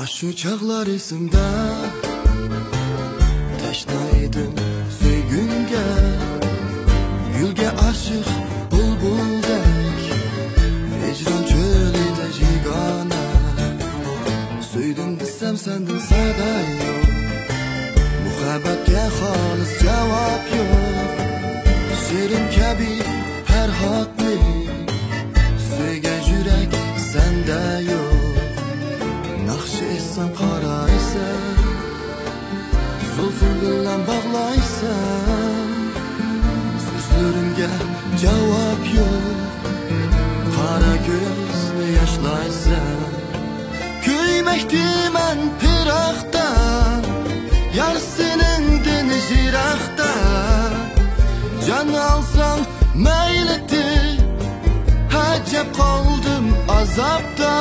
Aşu çağlar esimde Teşnaydım söygünge Gülge aşık bulbuldek Hicran çölüde jigana Söydüm desem sendin saday yok Muhabbatga xolis javob yo'q Sherim kabi farhodli So'ygan yurak senda yo'q Naqshi etsam qaraysan Zulfing bilan bog'laysan So'zlarimga javob yo'q Qara ko'zni yoshlaysan Kuymoqdaman piroqdan Yar sening dini jiroqda Jon olsam mayli Ajab qoldim azobda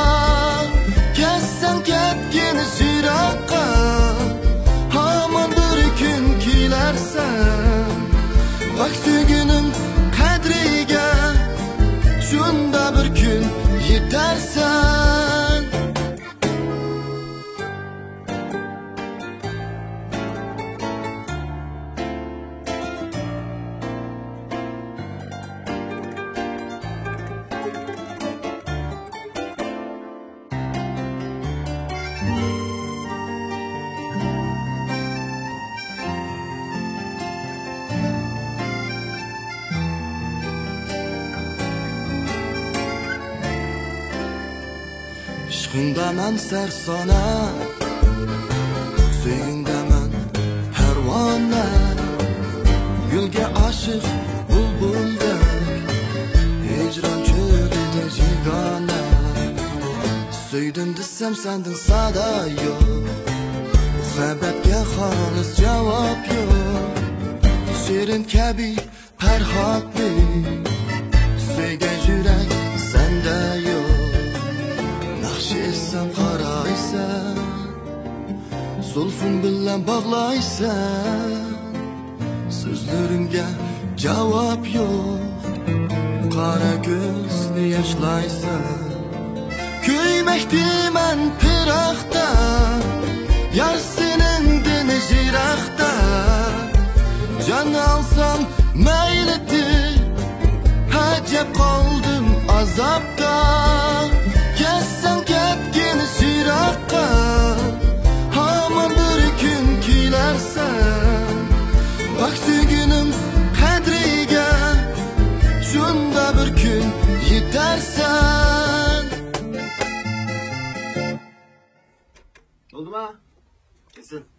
Kessan ketgin jiroqqa Hamon bir kun kelarsan Bak suygunim qadriga Shunda bir kun yetarsan Ishqindaman sarsona Suyingdaman parvona Gulga oshiq bulbuldek Hijron cho'lida jigona Suydim desam sendin sada yo'q Muhabbatga xolis javob yo'q Sherim kabi farhodli So'ygan yurak senda yo'q Etsam qaraysan Zulfing bilan bog'laysan So'zlarimga javob yo'q Qara ko'zni yoshlaysan Kuymoqdaman piroqda Yar sening dini jiroqda Jon olsam mayli Ajab qoldim azobda Kessan ketgin jiroqqa Hamon bir kun kelarsan Bak suygunim qadriga Shunda bir kun yetarsan Oldu mu? Kesin.